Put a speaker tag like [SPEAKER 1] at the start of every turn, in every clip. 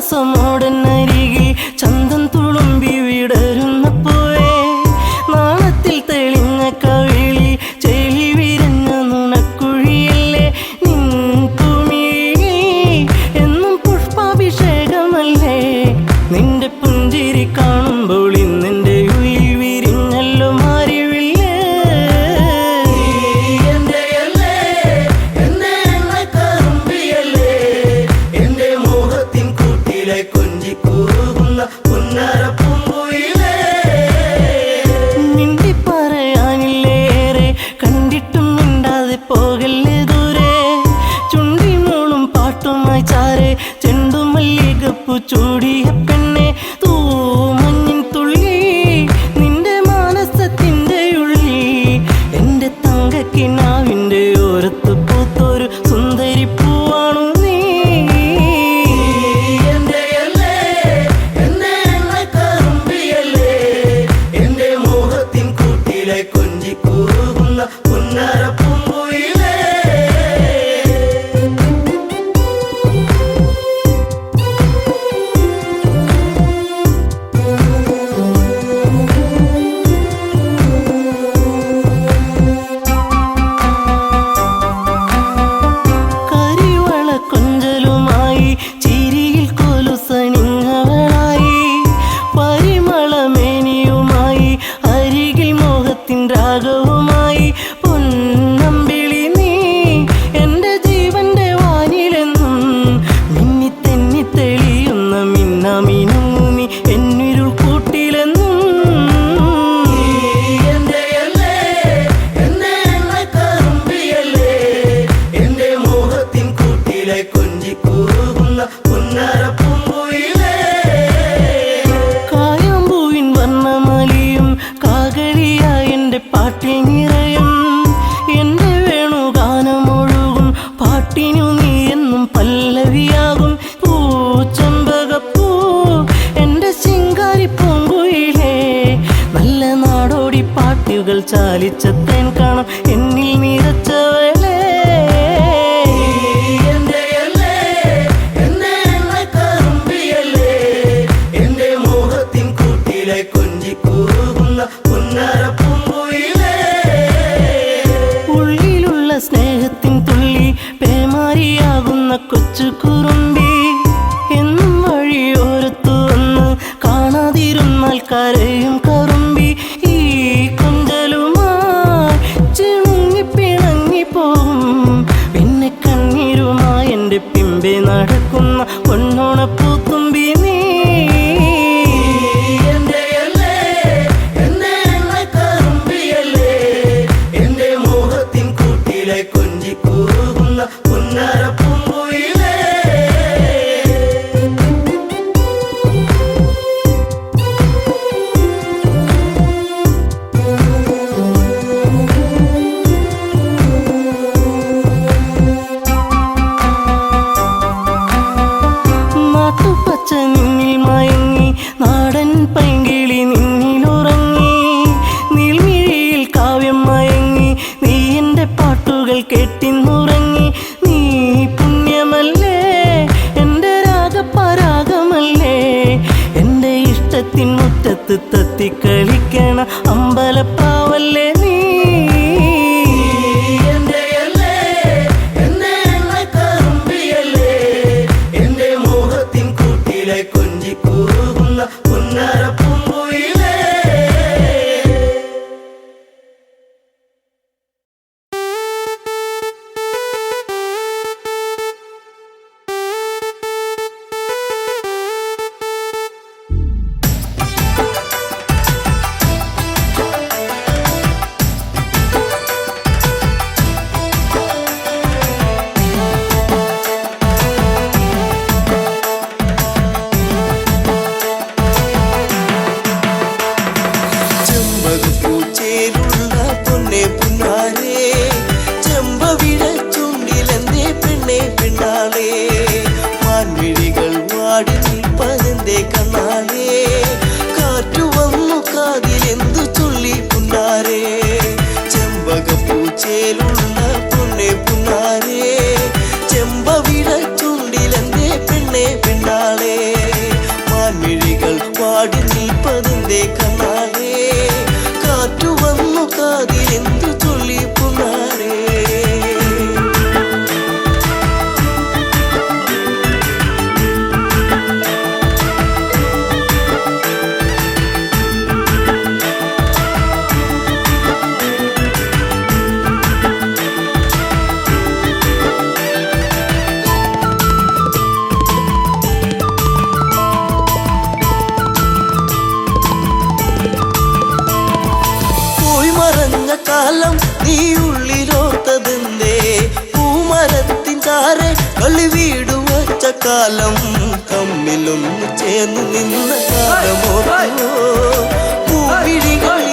[SPEAKER 1] മന്ദഹാസമോടനരികിൽ ചന്തം തുളുമ്പി വിടരുന്ന പൂവേ, നാണത്തിൽ തെളിഞ്ഞ കവിളി ചെളി വിരഞ്ഞ നുണക്കുഴിയല്ലേ നിൻ തുമിഴി, എന്നും പുഷ്പാഭിഷേകമല്ലേ നിന്റെ പുഞ്ചിരി കാണുമ്പോൾ ഇന്നെൻ്റെ ഉയിൽ വിരിഞ്ഞല്ലോ മാറിവില്ലേ. മിണ്ടി പറയാനില്ലേറെ കണ്ടിട്ടും മിണ്ടാതെ പോകല്ലേ ദൂരെ, ചുണ്ടിനോളും പാട്ടുമായി ചാരെ ചെണ്ടുമല്ലികപ്പൂ ചൂടിയ പെണ്ണെ തൂമഞ്ഞിൻ തുള്ളി നിന്റെ മാനസത്തിൻ്റെ ഉള്ളിൽ, എൻ്റെ തങ്കക്കിനാവിൻ്റെ ഓരത്ത് പൂത്തൊരു സുന്ദരി പൂവാണു നീ. കരിവള കൊഞ്ചലുമായി ചിരിയിൽ കൊലുസണിഞ്ഞവളായി, പരിമളമേനിയുമായി അരികിൽ മോഹത്തിൻ രാഗവുമായി പൊന്നമ്പിളി നീ, എൻ്റെ ജീവന്റെ വാനിലെന്നും മിന്നി തെന്നി തെളിയുന്ന മിന്നാമിനുങ്ങു നീ എന്നിരുൾ കൂട്ടിലെന്നും. കായാമ്പൂവിൻ വർണ്ണമലിയും കാകളിയായി എൻ്റെ പാട്ടിൽ നിറയും, എൻ്റെ വേണുഗാനമൊഴുകും പാട്ടിനു നീ എന്നും പല്ലവിയാകും. പൂച്ചെമ്പകപ്പൂ എൻ്റെ ശിങ്കാരി പൂങ്കുയിലേ, നല്ല നാടോടി പാട്ടുകൾ ചാലിച്ച തേൻ കാണാം എന്നിൽ നിറച്ചവളേ. ഉള്ളിലുള്ള സ്നേഹത്തിൻ തുള്ളി പേമാരിയാകുന്ന കൊച്ചു കുറുമ്പി, എന്നും വഴിയോരത്തു വന്ന് കാണാതിരുന്നാൽ കരയും കറുമ്പി. ഈ കൊഞ്ചലുമായി ചിണുങ്ങി പിണങ്ങിപ്പോകും പിന്നെ കണ്ണീരുമായി എൻ്റെ പിമ്പെ നടക്കുന്ന പൊന്നോണപ്പൂത്തുമ്പി നീ. നാട്ടുപച്ച നിന്നിൽ മയങ്ങി നാടൻ പൈങ്കിളി നിന്നിലുറങ്ങി, നീൽമിഴിയിൽ കാവ്യം മയങ്ങി നീ എൻ്റെ പാട്ടുകൾ കേട്ടിന്നുറങ്ങി. നീ പുണ്യമല്ലേ എൻ്റെ രാഗപരാഗമല്ലേ, എൻ്റെ ഇഷ്ടത്തിൻ മുറ്റത്ത് തത്തിക്കളിക്കണ അമ്പലപ്പാവല്ലേ നീ.
[SPEAKER 2] ചേലുള്ള പൊന്നെ പുന്നാരേ ചെമ്പവിട ചുണ്ടിലെന്തേ പെണ്ണെ പെണ്ണാളേ
[SPEAKER 1] കാലം തമ്മിലൊന്നു ചേർന്നു നിന്ന കാലമോ പൂവിഴികളീറനായത്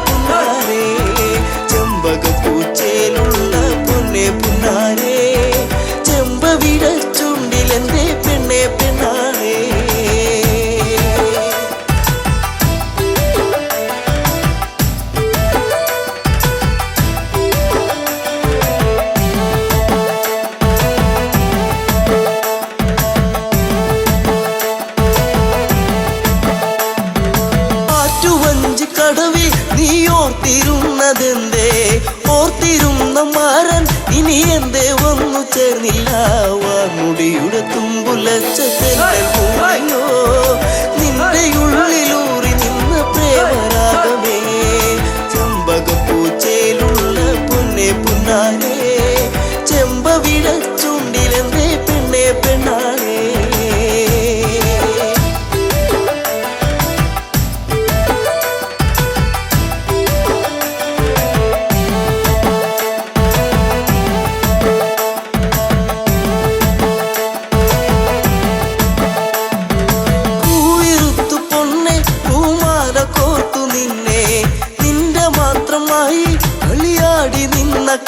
[SPEAKER 1] പുന്നാരേ ചെമ്പകപ്പൂച്ചേലുള്ള പൊന്നെ പുന്നാരേ ചെമ്പവിട ചുണ്ടിലെന്റെ പെണ്ണെ പെണ്ണാരേ കടവിൽ നീ ഓർത്തിരുന്നതെന്തേ ഓർത്തിരുന്ന മാരൻ ഇനി എന്തേ വന്നു ചേർന്നില്ല വാർമുടിയുടെ തുമ്പുലച്ചോ നിന്റെ ഉള്ളിലൂറി നിന്ന പ്രേമരാഗമേ ചെമ്പകപ്പൂച്ചയിലുള്ള പൊന്നെ പുന്നാരേ ചെമ്പവിട ചുണ്ടിലെന്തേ പെണ്ണെ പെണ്ണാളേ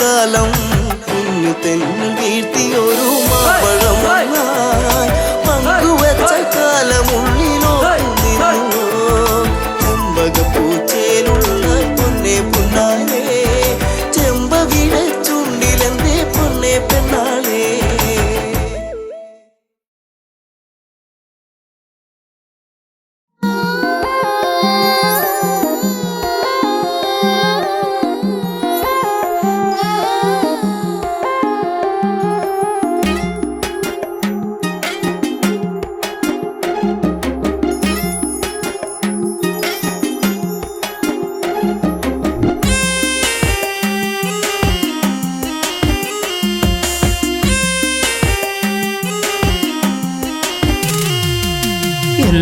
[SPEAKER 1] കാലം കുഞ്ഞു തെന്നു വീഴ്ത്തിയൊരു മാമ്പഴം പങ്കുവച്ച കാലമുള്ളിലോ നിന്നു ചെമ്പകപ്പൂച്ചേലുള്ള പൊന്നെ പുന്നാരേ ചെമ്പവിട ചുണ്ടിലെന്തേ പൊന്നെ പെണ്ണാളേ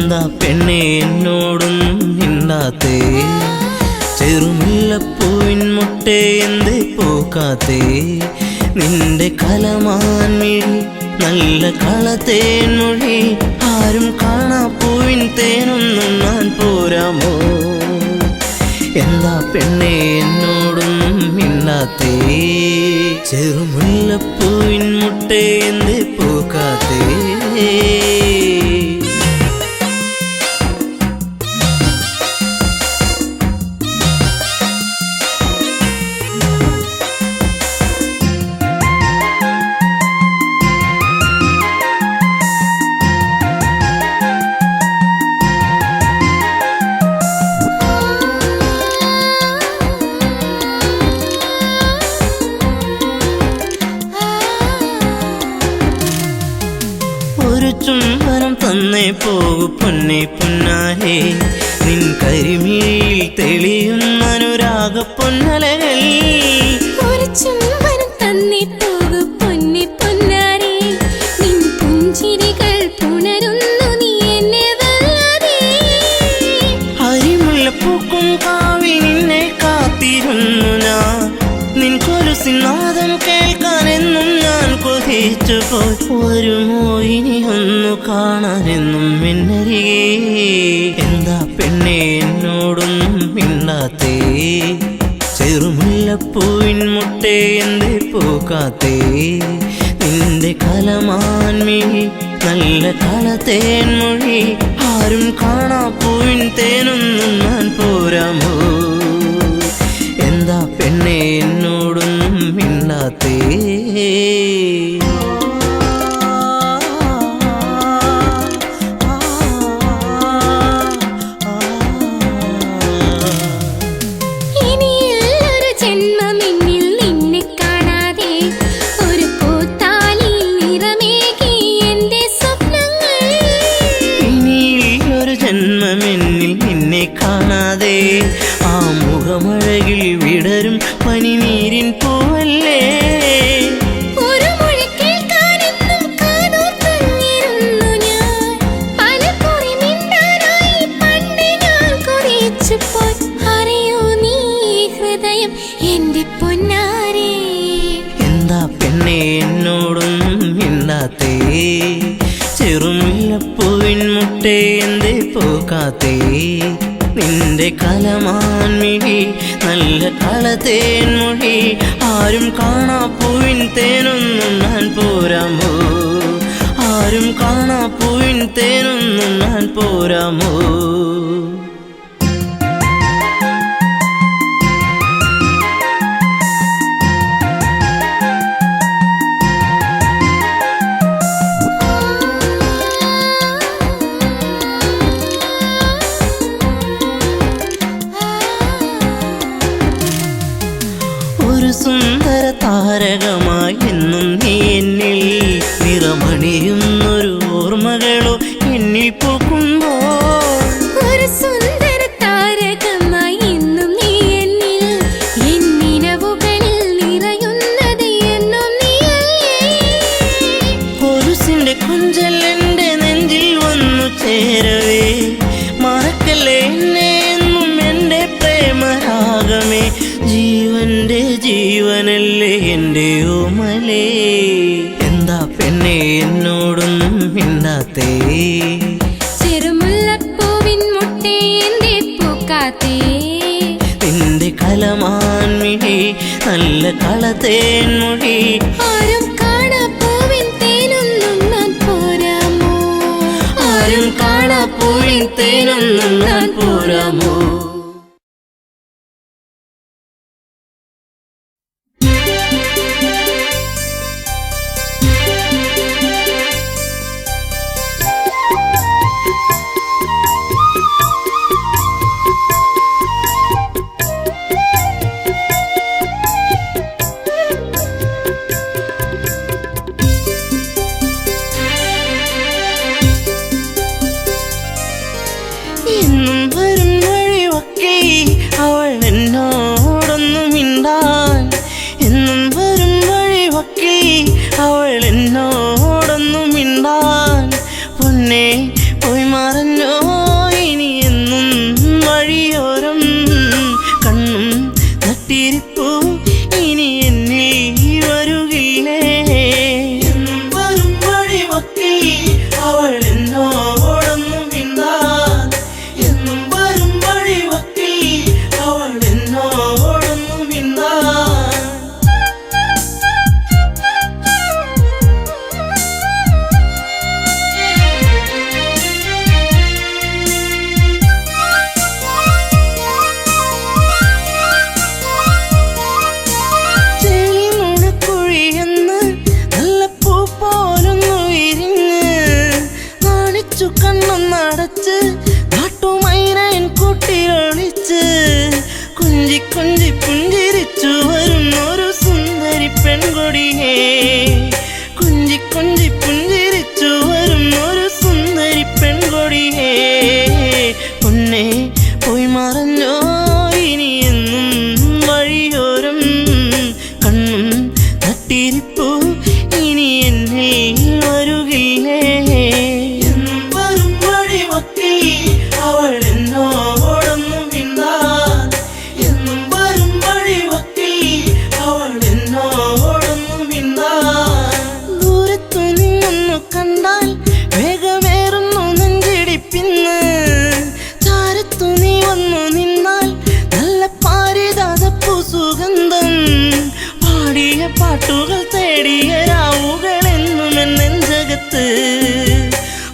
[SPEAKER 1] എന്താ പെണ്ണെ എന്നോടൊന്നും മിണ്ടാത്തേ ചെറുമുല്ലപ്പൂവിൻ മുട്ടേ എന്തേ പോക്കാത്തേ നിന്റെ കലമാൻ മിഴി നല്ല കളത്തേൻ മൊഴി ആരും കാണാ പൂവിൻ തേനൊന്നും ഞാൻ പോരാമോ എന്താ പെണ്ണെ എന്നോടൊന്നും മിണ്ടാത്തേ ചെറുമുല്ലപ്പൂവിൻ മുട്ടേ എന്തേ പോക്കാത്തേ ചുംബനം തന്നേ പോകു പൊന്നെ പുന്നാരേ നിൻ കരിമിഴിയിൽ തെളിയുന്ന അനുരാഗ പൊന്നലകൾ
[SPEAKER 2] ഒരു ചുംബനം തന്നേ പോകു പൊന്നെ പുന്നാരേ നിൻ പുഞ്ചിരികൾ പുണരുന്നു നീ എന്നെ വല്ലാതെ
[SPEAKER 1] ഹരിമുല്ലപ്പൂക്കും കാവിൽ നിന്നെ കാത്തിരുന്നു ഞാൻ നിൻ കൊലുസിനാദം കേൾക്കാനെന്നും ഞാൻ കൊതിച്ചു പോയി വരുമോ ഇനി ഒന്നു കാണാനെന്നും എന്നരികെ എന്താ പെണ്ണെ എന്നോടൊന്നും മിണ്ടാത്തേ ചെറുമുല്ലപ്പൂവിൻ മുട്ടേ എന്തേ പോക്കാത്തേ നിന്റെ കലമാൻ മിഴി നല്ല കളത്തേൻ മൊഴി ആരും കാണാ പൂവിൻ തേനൊന്നും ഞാൻ പോരാമോ എന്താ പെണ്ണെ എന്നോടൊന്നും മിണ്ടാത്തേ കാണാതെ ആ മുഖമഴകിൽ വിടരും പനിനീരിൻ പൂവല്ലേ
[SPEAKER 2] ഒരു മൊഴി കേൾക്കാനെന്നും കാതോർത്തിരുന്നു ഞാൻ പലകുറി മിണ്ടാനായി പണ്ട് ഞാൻ കൊതിച്ചു പോയി അറിയോ നീ ഹൃദയം എന്റെ പൊന്നാരേ
[SPEAKER 1] എന്താ പെണ്ണെ എന്നോടൊന്നും മിണ്ടാത്തേ ചെറുമുല്ലപ്പൂവിൻ മുട്ടേ എന്തേ പൂക്കാത്തേ നിന്റെ കലമാൻമിഴി നല്ല കളത്തേൻമൊഴി ആരും കാണാ പൂവിൻ തേനൊന്നും ഞാൻ പോരാമോ ആരും കാണാ പൂവിൻ തേനൊന്നും ഞാൻ പോരാമോ ഒരു സുന്ദര താരകമായി എന്നും നീ എന്നിൽ നിറമണിയുന്നൊരു ഓർമ്മകളോ എന്നിൽ പൂക്കുമ്പോൾ
[SPEAKER 2] ഒരു സുന്ദര താരകമായി എന്നും നീ എന്നിൽ എന്നിനവുകളിൽ നിറയുന്നത് എന്നും നീയല്ലേ
[SPEAKER 1] കൊലുസിന്റെ കൊഞ്ചൽ എന്റെ നെഞ്ചിൽ വന്നു ചേരവേ മറക്കല്ലേ എന്നെ എന്നും എന്റെ പ്രേമരാഗമേ ജീവന്റെ ജീവനല്ലേ എൻ്റെ ഓമലേ എന്താ പെണ്ണെ എന്നോടൊന്നും മിണ്ടാത്തേ
[SPEAKER 2] ചെറുമുല്ലപ്പൂവിൻ മുട്ടേ എന്തേ പൂക്കാത്തേ
[SPEAKER 1] നിന്റെ കലമാൻമിഴി നല്ല കളത്തേൻമൊഴി
[SPEAKER 2] ആരും കാണാ പൂവിൻ തേനൊന്നും ഞാൻ പോരാമോ
[SPEAKER 1] ആരും കാണാ പൂവിൻ തേനൊന്നും ഞാൻ പോരാമോ എന്നും വരും വഴിയൊക്കെ അവൾ എന്നോടൊന്നും മിണ്ടാൻ എന്നും വരും വഴിയൊക്കെ അവൾ എന്നോടൊന്നും മിണ്ടാൻ പൊന്നെ പോയി മറഞ്ഞോ ഇനി എന്നും വഴിയോരം കണ്ണും നട്ടിരിപ്പൂ ഇനി എന്നിൽ വരുകില്ലേ എന്നും വരും വഴിയൊക്കെ അവൾ എന്നോടൊന്നും മിണ്ടാൻ എന്നും വരും വഴിയൊക്കെ അവൾ എന്നോടൊന്നും മിണ്ടാൻ ചെളിമുഴക്കുഴിയെന്ന് നല്ല പൂ പോലൊന്നു വിരിഞ്ഞ് നാണിച്ചു കണ്ണൊന്നടച്ച് നാട്ടുമൈനൻ കൂട്ടിയൊളിച്ച് കുഞ്ചി കുഞ്ചി പുഞ്ചിരിച്ചു വരുന്നൊരു സുന്ദരി പെൺകൊടിയേ കുഞ്ചി കുഞ്ചി പുഞ്ചിരിച്ചു വരുന്നൊരു സുന്ദരി പെൺകൊടിയേ പൊന്നെ പോയി മറഞ്ഞോ ഇനി എന്നും വഴിയോരം കണ്ണും നട്ടിരിപ്പൂ ഇനി എന്നിൽ വരുകില്ലേ എന്നും വരും വഴിയൊക്കെ അവൾ എന്നോടൊന്നും മിണ്ടാൻ എന്നും വരും വഴിയൊക്കെ അവൾ എന്നോടൊന്നും മിണ്ടാൻ ദൂരത്തു നിന്നൊന്നു കണ്ടാൽ വേഗമേറുന്നു നെഞ്ചിടിപ്പിന്ന് ചാരത്തു നീ വന്നു നിന്നാൽ നല്ല പാരിജാതപ്പൂ സുഗന്ധം പാടിയ പാട്ടുകൾ തേടിയ രാവുകൾ എന്നും എൻ നെഞ്ചകത്ത്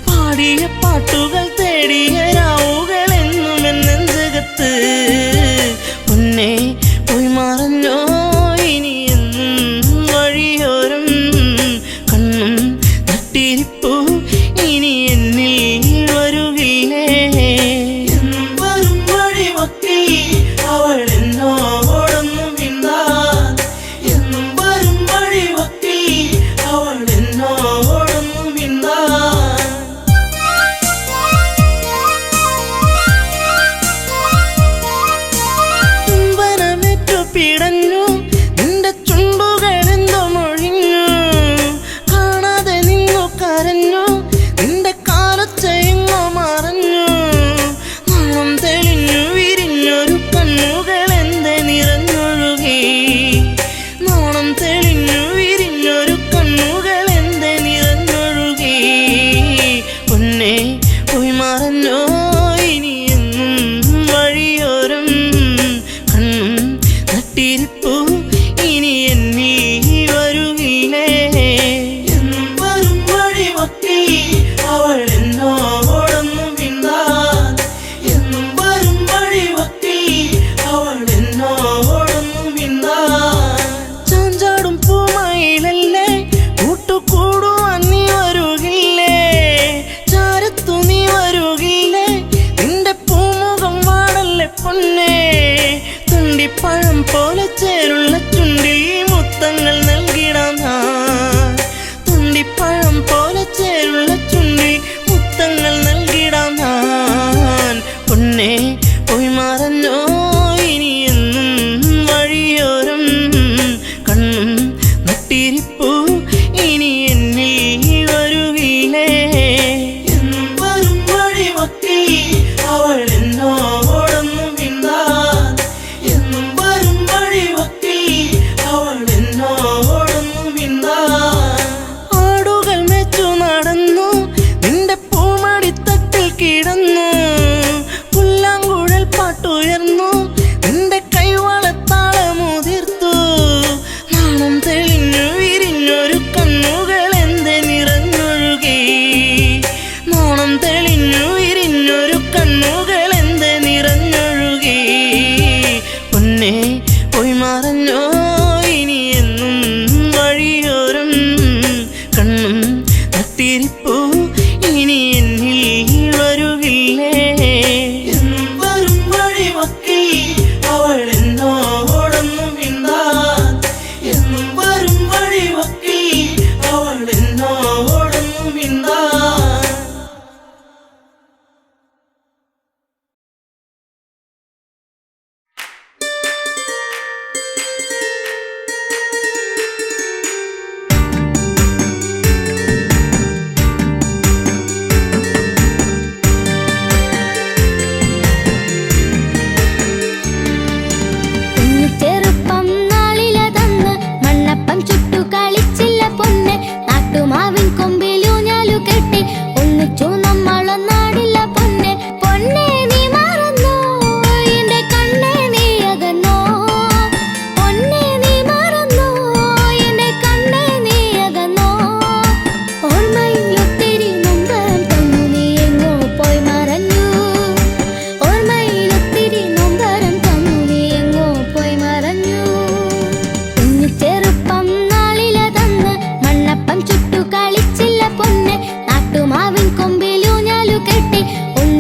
[SPEAKER 1] പാടിയ പാട്ടുകൾ തേടിയ രാവുകൾ എന്നും എൻ നെഞ്ചകത്ത് പൊന്നെ പോയി മറഞ്ഞോ ഇനി എന്നും വഴിയോരം കണ്ണും നട്ടിരിപ്പൂ ഇനി എന്നിൽ വരുകില്ലേ എന്നും വരും വഴിയൊക്കെ അവൾ എന്നോടൊന്നും മിണ്ടാൻ എന്നും വരും വഴിയൊക്കെ അവൾ എന്നോടൊന്നും മിണ്ടാൻ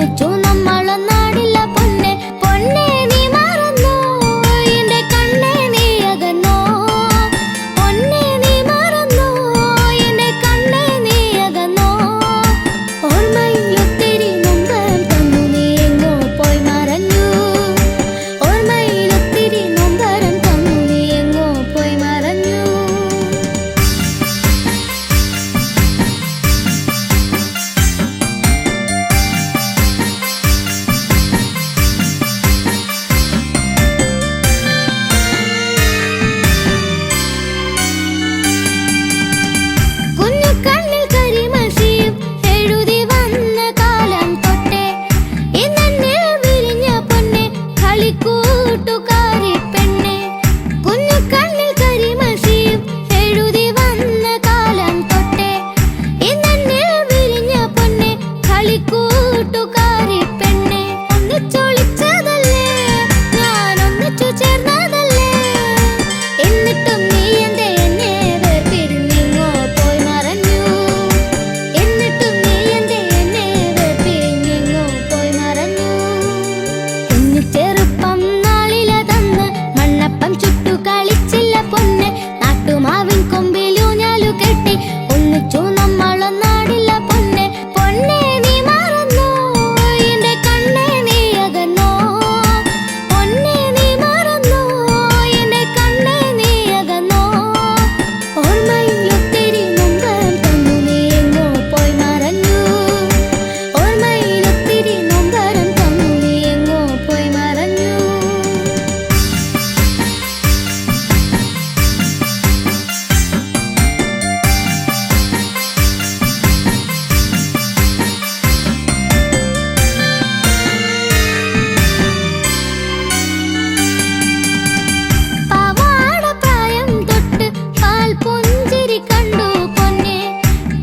[SPEAKER 2] ഒന്നിച്ചു നമ്മളൊന്നാടില്ല പൊന്നെ പൊന്നെ നീ മറന്നോ എന്റെ കണ്ണേ നീ അകന്നോ പൊന്നെ നീ മറന്നോ എന്റെ കണ്ണേ നീ അകന്നോ ഓർമ്മയിൽ ഒത്തിരി നൊമ്പരം തന്നു നീ എങ്ങോ പോയി മറഞ്ഞു ഓർമ്മയിൽ ഒത്തിരി നൊമ്പരം തന്നു നീ എങ്ങോ പോയി മറഞ്ഞു കുഞ്ഞു കണ്ണിൽ കരിമഷിയും എഴുതി വന്ന കാലം തൊട്ടേ ഇന്നെന്നിൽ വിരിഞ്ഞ പൊന്നെ കളിക്കൂട്ടുകാരി പെണ്ണെ കുഞ്ഞു കണ്ണിൽ കരിമഷിയും എഴുതി വന്ന കാലം തൊട്ടേ ഇന്നെന്നിൽ വിരിഞ്ഞ പൊന്നെ കളിക്കൂട്ടുകാരി പെണ്ണെ ഒന്നിച്ചൊളിച്ചതല്ലേ ഞാൻ ഒന്നിച്ചു ചേർന്നതല്ലേ എന്നിട്ടും നീ എന്റെ എന്നെ വേർപിരിഞ്ഞെങ്ങോ പോയി മറഞ്ഞു എന്നിട്ടും നീ എന്റെ എന്നെ വേർപിരിഞ്ഞെങ്ങോ പോയി മറഞ്ഞു കുഞ്ഞു ചെറുപ്പം നാളിലതന്ന് മണ്ണപ്പം ചുട്ടു കളിച്ചില്ല പൊന്നെ നാട്ടുമാവിൻ കൊമ്പിലൂഞ്ഞാലു കെട്ടി ഒന്നിച്ചു നമ്മളൊന്നാടില്ല പൊന്നെ പൊന്നെ നീ മറന്നോ എന്റെ കണ്ണേ നീ അകന്നോ പൊന്നെ നീ മറന്നോ എന്റെ കണ്ണേ നീ അകന്നോ ഓർമ്മയിൽ ഒത്തിരി നൊമ്പരം തന്നു നീ എങ്ങോ പോയി മറഞ്ഞു ഓർമ്മയിൽ ഒത്തിരി നൊമ്പരം തന്നു നീ എങ്ങോ പോയി മറഞ്ഞു പാവാടപ്രായം തൊട്ട് പാൽ പുഞ്ചിരി കണ്ടു പൊന്നെ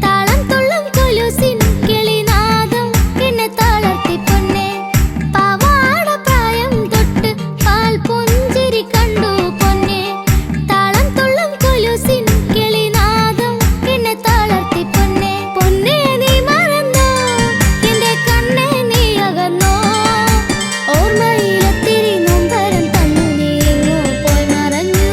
[SPEAKER 2] താളം തുള്ളും കൊലുസിൻ കിളിനാദം എന്നെ തളർത്തി പൊന്നെ പാവാടപ്രായം തൊട്ട് പാൽ പുഞ്ചിരി കണ്ടു പൊന്നെ താളം തുള്ളും കൊലുസിൻ കിളിനാദം എന്നെ തളർത്തി പൊന്നെ പൊന്നെ നീ മറന്നോ എന്റെ കണ്ണേ നീ അകന്നോ ഓർമ്മയിൽ ഒത്തിരി നൊമ്പരം തന്നു നീ എങ്ങോ പോയി മറഞ്ഞു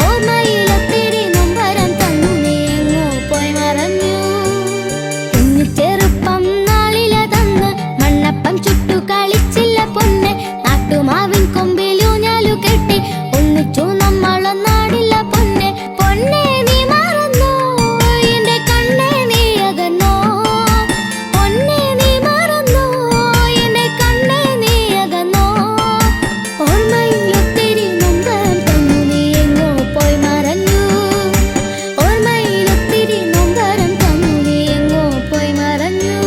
[SPEAKER 2] ഓർമ്മയിൽ ഒത്തിരി നൊമ്പരം തന്നു നീ എങ്ങോ പോയി മറഞ്ഞു കുഞ്ഞു ചെറുപ്പം നാളിലതന്ന് മണ്ണപ്പം ചുട്ടു കളിച്ചില്ല പൊന്നെ നാട്ടുമാവിൻ കൊമ്പിലൂഞ്ഞാലു കെട്ടി ഒന്നിച്ചു നമ്മളൊന്നാടില്ല പൊന്നെ പൊന്നെ നീ മറന്നോ എന്റെ കണ്ണേ നീ അകന്നോ പൊന്നെ നീ മറന്നോ എന്റെ കണ്ണേ നീ അകന്നോ ഓർമ്മയിൽ ഒത്തിരി നൊമ്പരം തന്നു നീ എങ്ങോ പോയി മറഞ്ഞു ഓർമ്മയിൽ ഒത്തിരി നൊമ്പരം തന്നു നീ എങ്ങോ പോയി മറഞ്ഞു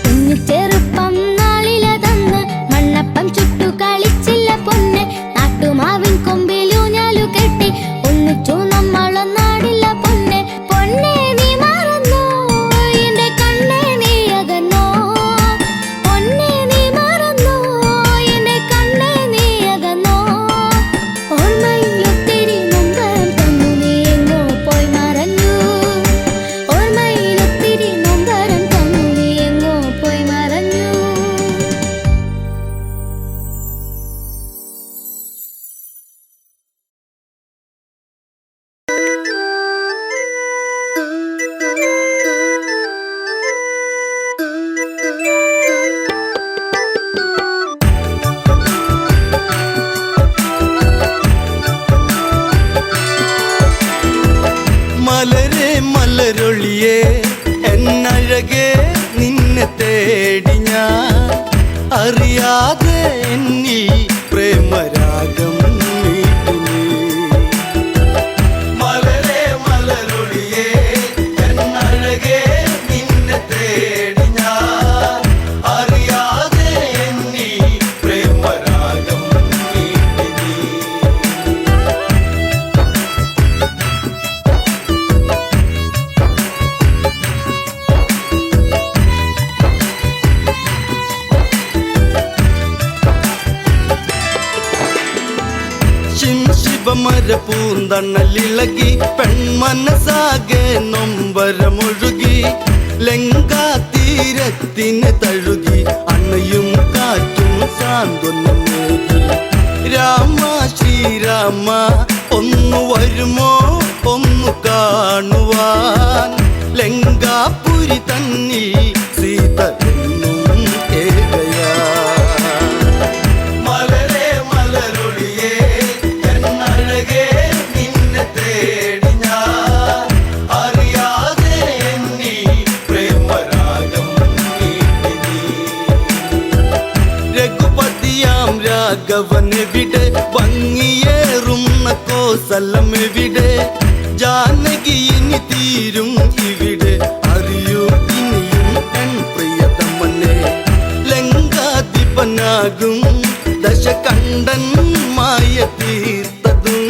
[SPEAKER 2] കുഞ്ഞു ചെറുപ്പം നാളിലതന്ന് മണ്ണപ്പം ചുട്ടു കളിച്ചില്ല പൊന്നെ നാട്ടുമാവിൻ കൊമ്പിലൂഞ്ഞാലു കെട്ടി ഒന്നിച്ചു നമ്മളൊന്നാടില്ല പൊന്നെ പൊന്നെ നീ മറന്നോ എന്റെ കണ്ണേ നീ അകന്നോ പൊന്നെ നീ മറന്നോ എന്റെ കണ്ണേ നീ അകന്നോ ഓർമ്മയിൽ ഒത്തിരി നൊമ്പരം തന്നു നീ എങ്ങോ പോയി മറഞ്ഞു ഓർമ്മയിൽ ഒത്തിരി നൊമ്പരം തന്നു നീ എങ്ങോ പോയി മറഞ്ഞു
[SPEAKER 1] മലരെ മലരൊളിയേ എന്നഴകേ നിന്നെ തേടി ഞാൻ അറിയാതെ എന്നിൽ പ്രേമരാഗം നീട്ടി നീ. മലരെ മലരൊളിയേ എന്നഴകേ നിന്നെ തേടി ഞാൻ അറിയാതെ എന്നിൽ പ്രേമരാഗം നീട്ടി നീ. ശിവമര പൂന്തണലിളകി പെൺമനസാകെ നൊമ്പരമൊഴുകി ലങ്കാതീരത്തിന് തഴുകി അണയും കാറ്റും സാന്ത്വനമേകി. രാമ ശ്രീരാമ ഒന്നു വരുമോ ഒന്നു കാണുവാൻ, ലങ്കാപുരി തന്നിൽ സീത എന്നും ഏകയാ.
[SPEAKER 3] മലരേ മലരൊളിയേ എന്നഴകേ നിന്നെ തേടി ഞാൻ, അറിയാതെ എന്നിൽ പ്രേമരാഗം നീട്ടി നീ.
[SPEAKER 1] രഘുപതിയാം രാഘവനെവിടെ, ഭംഗിയേറുന്ന കോസലമെവിടെ, ജാനകി ഇനി തീരും ഇവിടെ, അറിയൂ ഇനിയും എൻ പ്രിയതമനെ. ലങ്കാധിപനാകും ദശകണ്ഠൻ മായ തീർത്തതും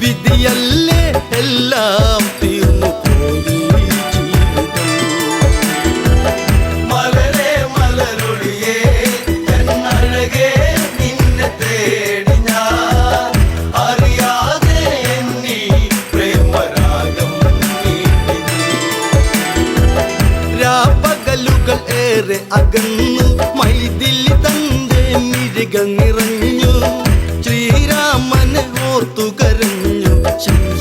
[SPEAKER 1] വിധിയല്ലേ, എല്ലാം തീർന്നു പോയി ജീവിതം.
[SPEAKER 3] മലരേ മലരൊളിയേ എന്നഴകേ നിന്നെ തേടി ഞാൻ, അറിയാതെ എന്നിൽ പ്രേമരാഗം നീട്ടി നീ.
[SPEAKER 1] രാപ്പകലുകൾ ഏറെ അകന്നു, മൈഥിലി തന്റെ മിഴികൾ നിറഞ്ഞു, ശ്രീരാമനെ ഓർത്തു കരഞ്ഞു,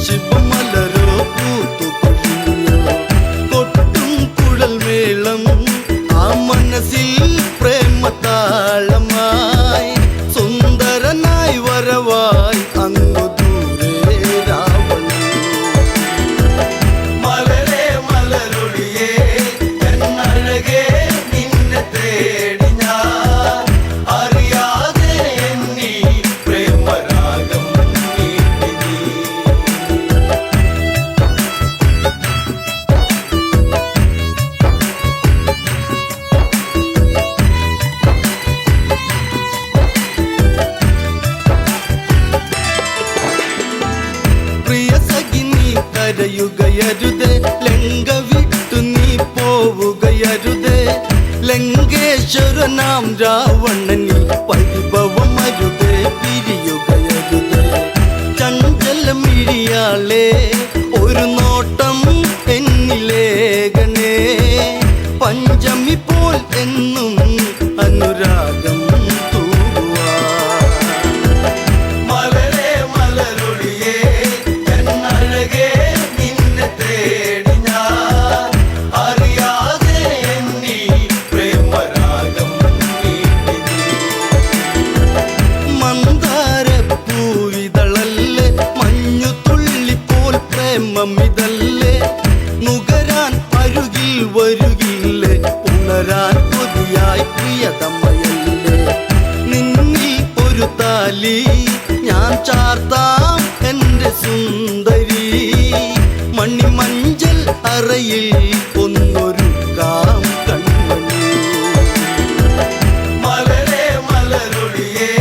[SPEAKER 1] ശിവമലരോ പൂത്തു കൊഴിഞ്ഞു. കൊട്ടും കുഴൽ മേളം ആ മനസ്സിൽ പ്രേമതാളമായി, സുന്ദരനായി വരവായി അങ്ങു ദൂരെ രാവണൻ.
[SPEAKER 3] മലരേ മലരൊളിയേ എന്നഴകേ നിന്നെ തേടി ഞാൻ, അറിയാതെ എന്നിൽ പ്രേമരാഗം നീട്ടി നീ.
[SPEAKER 1] പ്രിയ സഖി നീ കരയുകയരുതേ, ലങ്ക വിട്ടു നീ പോവുകയരുതേ, ലങ്കേശ്വരനാം രാവണനിൽ പരിഭവമരുതേ, പിരിയുകയരുതേ. ചഞ്ചലമിഴിയാളെ ഒരു നോട്ടം എന്നിലേകണേ, പഞ്ചമി പോൽ എന്നും അനുരാഗം തൂവാൻ.
[SPEAKER 3] മലരേ മലരൊളിയേ എന്നഴകേ നിന്നെ തേടി ഞാൻ, അറിയാതെ എന്നിൽ പ്രേമരാഗം നീട്ടി നീ.
[SPEAKER 1] മന്ദാരപ്പൂവിതളല്ലേ, മഞ്ഞു തുള്ളിപ്പോൾ പ്രേമമിതല്ലേ, നുകരാൻ അരുകിൽ വരുകില്ലേ, ഉണരാൻ കൊതിയായി പ്രിയതമയല്ലേ. നിന്നിൽ ഒരു താലി ഞാൻ ചാർത്താം എൻ്റെ സുന്ദരി, മണിമഞ്ചൽ അറയിൽ ഒന്നൊരുക്കാം കൺമണി.
[SPEAKER 3] മലരേ മലരൊളിയേ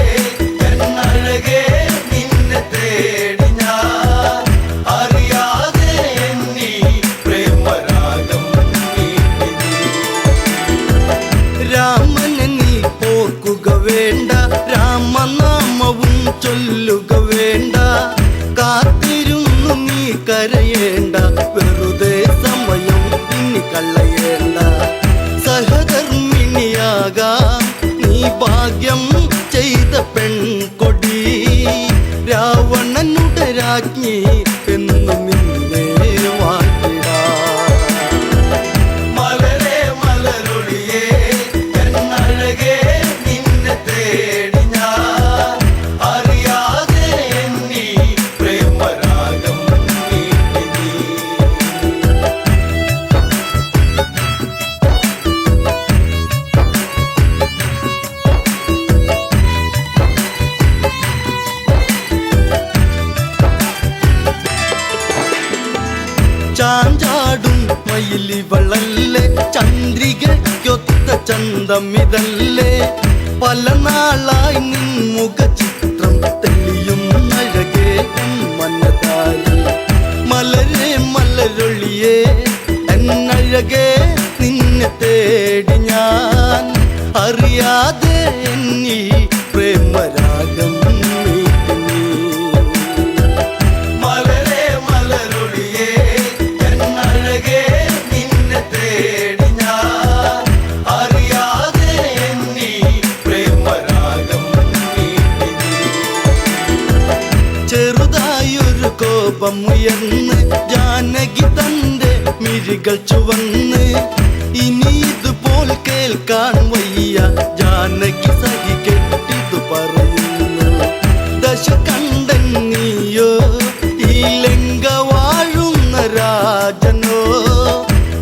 [SPEAKER 3] എന്നഴകേ നിന്നെ തേടി ഞാൻ, അറിയാതെ എന്നിൽ പ്രേമരാഗം നീട്ടി നീ.
[SPEAKER 1] രാമനെ നീ ഓർക്കുക വേണ്ട, രാമനാമവും ചൊല്ലുക വേണ്ട, കാത്തിരുന്നു നീ കരയേണ്ട, വെറുതെ സമയം ഇനി കളയേണ്ട. സഹധർമ്മിണിയാകാം നീ ഭാഗ്യം ചെയ്ത പെൺകൊടി, രാവണനുടെ രാജ്ഞി എന്നു നിന്നെ വാഴ്ത്തിടാം.
[SPEAKER 3] മലരേ മലരൊളിയേ എന്നഴകേ നിന്നെ തേടി ഞാൻ, അറിയാതെ എന്നിൽ പ്രേമരാഗം നീട്ടി നീ.
[SPEAKER 1] ചാഞ്ചാടും മയിലിവളല്ലേ, ചന്ദ്രികയ്ക്കൊത്ത ചന്തമിതല്ലേ, പല നാളായി നിൻ മുഖചിത്രം തെളിയും അഴകേ എൻ മനതാരി. മലരേ മലരൊളിയേ എന്നഴകേ നിന്നെ തേടി ഞാൻ, അറിയാതെ എന്നിൽ പ്രേമരാഗം നീട്ടി നീ.
[SPEAKER 3] മലരേ മലരൊളിയേ എന്നഴകേ നിന്നെ തേടി
[SPEAKER 1] ഉയർന്ന് ജാനകി തന്റെ മിഴികൾ ചുവന്ന് ഇനി ഇതുപോൽ കേൾക്കാൻ വയ്യ ജാനകി സഹി കെട്ടിതു പറയുന്നു ദശകണ്ഠൻ നീയോ ഈ ലങ്ക വാഴുന്ന രാജനോ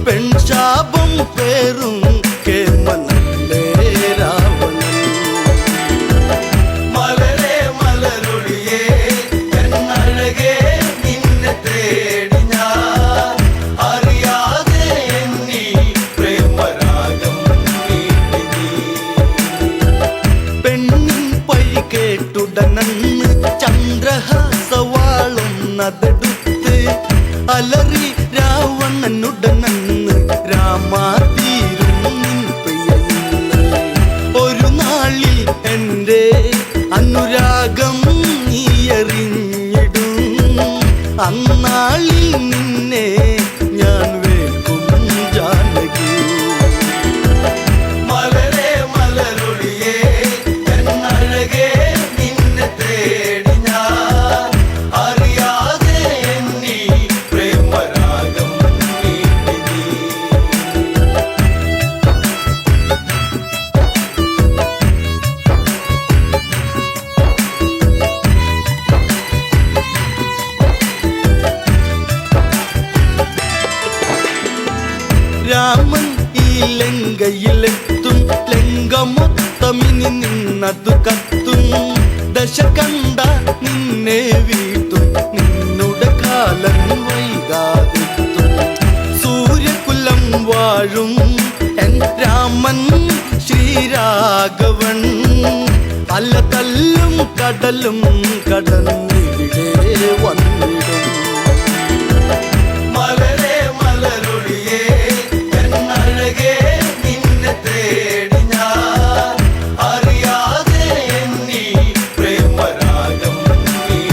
[SPEAKER 1] പെൺശാപം പേറും കേമനല്ലേ രാവണൻ
[SPEAKER 3] മലരേ മലരൊളിയേ എന്നഴകേ നിന്നെ തേടി ഞാൻ അറിയാതെ എന്നീ പ്രേമരാഗം നീട്ടി നീ.
[SPEAKER 1] പെണ്ണിൻ പഴി കേട്ടുടനന്ന് ചന്ദ്രഹാസവാളുന്നതെടുത്ത് അലറി രാവണനുടനന്ന് രാമാതീരും നിൻ പ്രിയന്ന് ഒരു നാളിൽ എൻ്റെ അനുരാഗം നീ എറിഞ്ഞിടും അന്നാളിൽ നിന്നെ ഞാൻ വേൽക്കും ജാനകി
[SPEAKER 3] മലരേ മലരൊളിയേ എന്നഴകേ നിന്നെ തേടി ഞാൻ അറിയാതെ എന്നീ പ്രേമരാഗം നീട്ടി നീ.
[SPEAKER 1] രാമൻ ഈ ലങ്കയിലെത്തും ലങ്ക മൊത്തമിനി നിന്നതു കത്തും ദശകണ്ഠ നിന്നെ വീട്ടും നിന്നുടെ കാലം വൈകാതെത്തും സൂര്യകുലം വാഴും എൻ രാമൻ ശ്രീരാഘവൻ പല തല്ലും കടലും കടന്നിവിടെ വന്നിടും
[SPEAKER 3] മലരേ മലരൊളിയേ എന്നഴകേ നിന്നെ തേടി ഞാൻ അറിയാതെ എന്നീ പ്രേമരാഗം നീട്ടി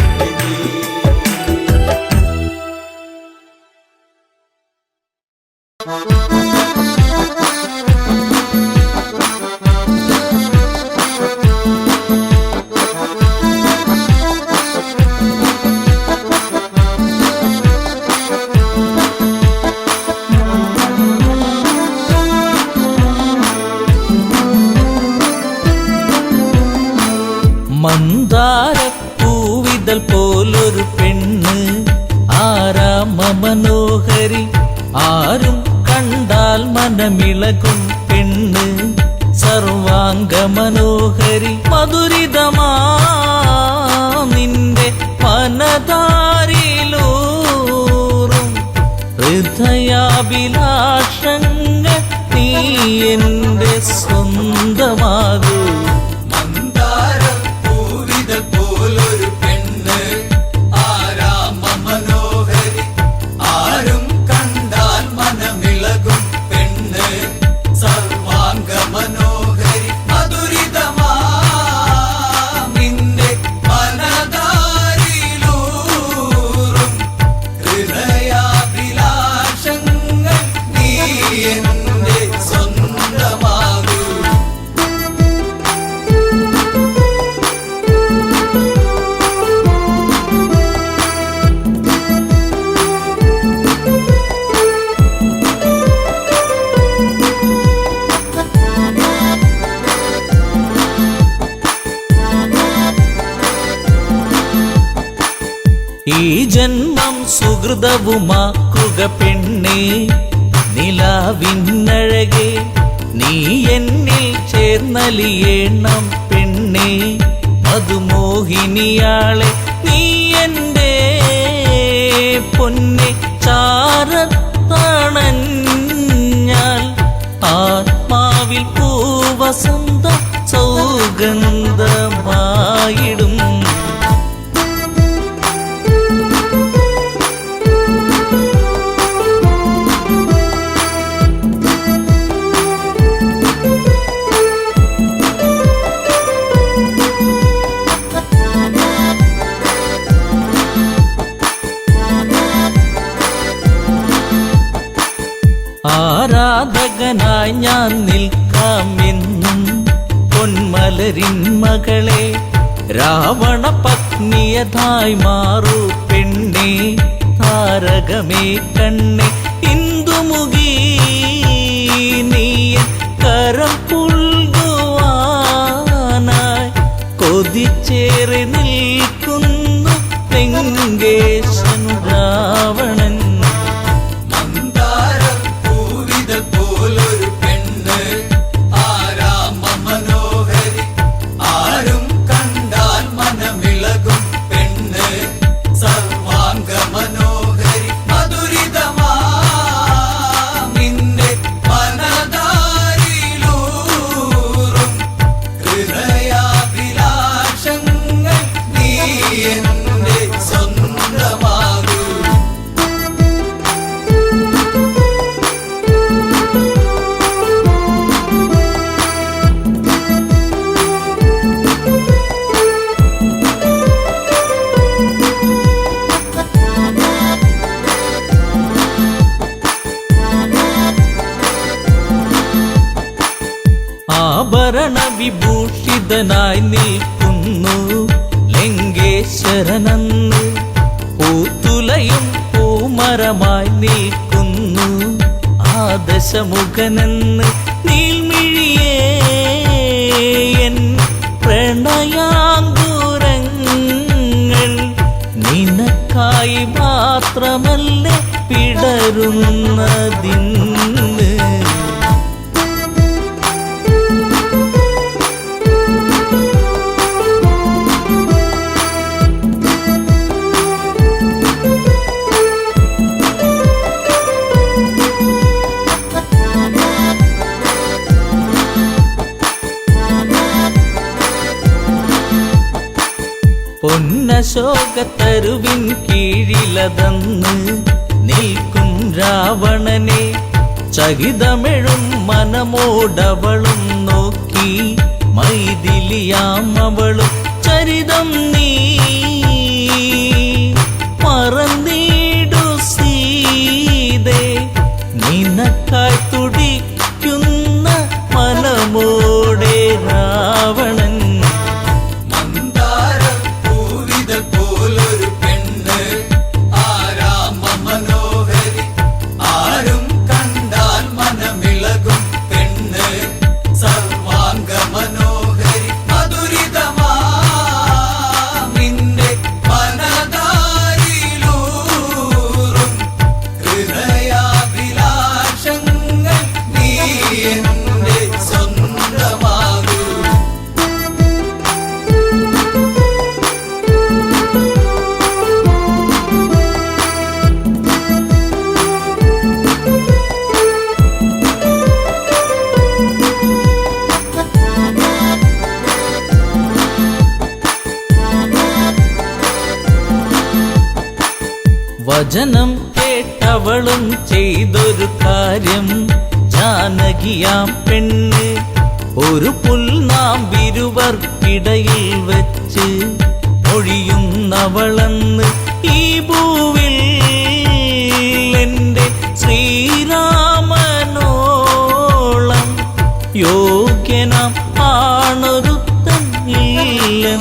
[SPEAKER 3] നീ.
[SPEAKER 4] മന്ദാരപ്പൂവിതൾ പോലൊരു പെണ്ണ് ആരാമ മനോഹരി ആരും കണ്ടാൽ മനമിളകും പെണ്ണ് സർവാംഗ മനോഹരി മധുരിതമാ നിന്റെ മനതാരിലൂറും ഹൃദയാഭിലാഷങ്ങൾ നീ എൻ്റെ സ്വന്തമാകൂ
[SPEAKER 3] മന്ദാരപ്പൂവിതൾ പോലൊരു പെണ്ണ് ആരാമ മനോഹരി ആരും കണ്ടാൽ മനമിളകും പെണ്ണ് സർവാംഗ മനോഹരി മധുരിതമാ നിന്റെ മനതാരിലൂറും ഹൃദയാഭിലാഷങ്ങൾ നീ എൻ്റെ സ്വന്തമാകൂ.
[SPEAKER 4] ഈ ജന്മം സുഹൃതവുമാക്കുക പെണ്ണേ നിലാവിന്നഴകെ നീ എന്നിൽ ചേർന്നലിയേണം പെണ്ണേ മധുമോഹിനിയാളെ നീ എൻ്റെ പൊന്നെ ചാരത്തണഞ്ഞാൽ ആത്മാവിൽ പൂവസന്ത സൗഗന്ധമായിടും ആരാധകനായി ഞാൻ നിൽക്കാമെന്നും പൊന്മലരിൻ മകളെ രാവണ പത്നിയതായി മാറൂ പെണ്ണെ പൊന്നേ താരകമേ കണ്ണേ ഇന്ദുമുഖി നീയൻ കരം പുൽകുവാനായി കൊതിച്ചേറി നിൽക്കുന്നു ലങ്കേശൻ രാവണൻ.
[SPEAKER 3] മന്ദാരപ്പൂവിതൾ പോലൊരു പെണ്ണ് ആരാമ മനോഹരി ആരും കണ്ടാൽ മനമിളകും പെണ്ണ് സർവാംഗ മനോഹരി മധുരിതമാ നിന്റെ മനതാരിലൂറും ഹൃദയാഭിലാഷങ്ങൾ നീ എന്റെ സ്വന്തമാകൂ.
[SPEAKER 4] ആഭരണ വിഭൂഷിതനായി നിൽക്കുന്നു ലങ്കേശ്വരനന്ന് പൂത്തുലയും പൂമരമായി നിൽക്കുന്നു ആദശമുഖനെന്ന് നീൽമിഴിയേ എൻ പ്രണയാങ്കുരങ്ങൾ നിനക്കായി മാത്രമല്ലേ പിടരുന്നതിന്ന്. പൊന്നശോകത്തരുവിൻ കീഴിലതന്ന് നിൽക്കും രാവണനെ ചകിതമെഴും മനമോടവളും നോക്കി മൈഥിലിയാം അവളും ചരിതം നീ മറന്നീടു സീതേ നിനക്കായി തുടിക്കുന്ന മനമോടെ രാവണൻ.
[SPEAKER 3] മന്ദാരപ്പൂവിതൾ പോലൊരു പെണ്ണ് ആരാമ മനോഹരി ആരും കണ്ടാൽ മനമിളകും പെണ്ണ് സർവാംഗ മനോഹരി മധുരിതമാ നിന്റെ മനതാരിലൂറും ഹൃദയാഭിലാഷങ്ങൾ നീ എന്റെ സ്വന്തമാകൂ.
[SPEAKER 4] വചനം കേട്ടവളും ചെയ്തൊരു കാര്യം ജാനകിയാം പെണ്ണ് ഒരു പുൽനാമ്പിരുവർക്കിടയിൽ വെച്ച് ഒഴിയുന്നവളെന്ന് ഈ ഭൂവിൽ എന്റെ ശ്രീരാമനോളം യോഗ്യനാം ആണൊരുത്തൻ ഇല്ലെന്നറിയണം.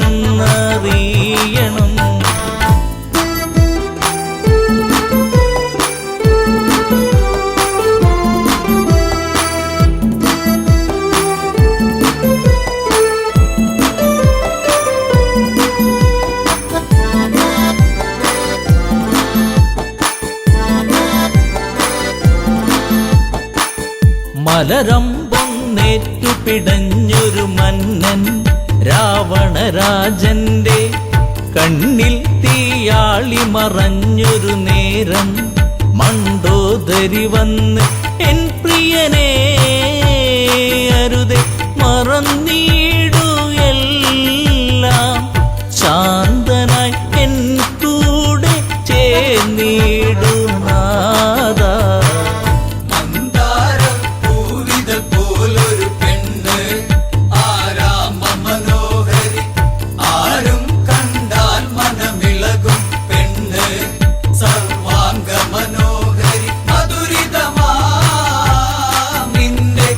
[SPEAKER 4] മലരമ്പൊന്നേറ്റു പിടഞ്ഞൊരു മന്നൻ രാവണരാജന്റെ കണ്ണിൽ തീയാളി മറഞ്ഞൊരു നേരം മണ്ടോദരി വന്ന് എൻ പ്രിയനെ അരുതേ മറന്നീടു എല്ലാം ശാന്തനായി എൻ കൂടെ ചേർന്നിടു നാദാ.
[SPEAKER 3] മന്ദാരപ്പൂവിതൾ പോലൊരു പെണ്ണ് ആരാമ മനോഹരി ആരും കണ്ടാൽ മനമിളകും പെണ്ണ് സർവാംഗ മനോഹരി മധുരിതമാ നിന്റെ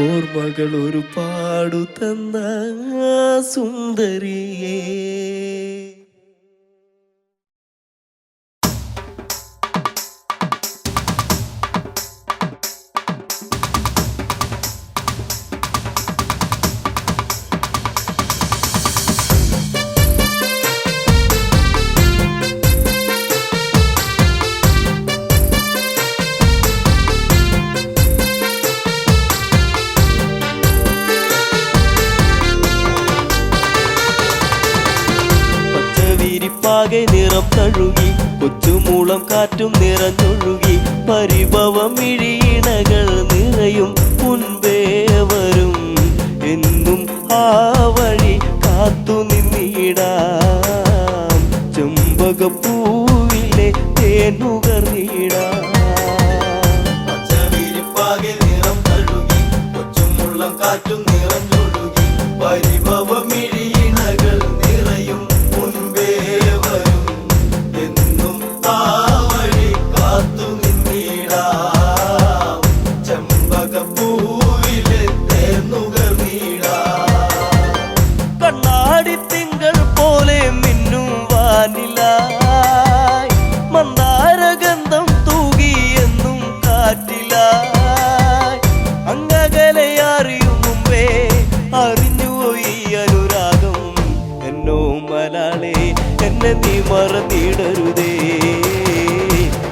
[SPEAKER 5] ഓർമ്മകൾ ഒരുപാടു തന്ന സുന്ദരിയേ. പച്ചവിരിപ്പാകെ നിറം തഴുകി കൊച്ചുമൂളം കാറ്റും നിറഞ്ഞൊഴുകി പരിഭവം ഇഴിയിണകൾ നിറയും മുൻപേ വരും എന്നും ആ വഴി കാത്തു നിന്നിടാം ചെമ്പകപ്പൂവിലെ തേനുകർന്നിടാം.
[SPEAKER 1] പച്ചവിരിപ്പാകെ നിറം തഴുകി കൊച്ചുമുള്ളം കാറ്റും നിറഞ്ഞൊഴുകി പരിഭവം ഇഴിയിണകൾ നിറയും മുൻപേ വരും എന്നും ആ വഴി കാത്തു നിന്നിടാം ചെമ്പകപ്പൂവിലെ തേനുകർന്നിടാം.
[SPEAKER 5] കണ്ണാടി തിങ്കൾ പോലെ മിന്നും വാനിലായി മന്ദാരഗന്ധം തൂകിയെന്നും കാറ്റിലായി അങ്ങകലെ അറിയും മുമ്പേ അറിഞ്ഞുപോയി അനുരാഗം. എന്നോ മലാളെ എന്നെ നീ മറന്നിടരുതേ,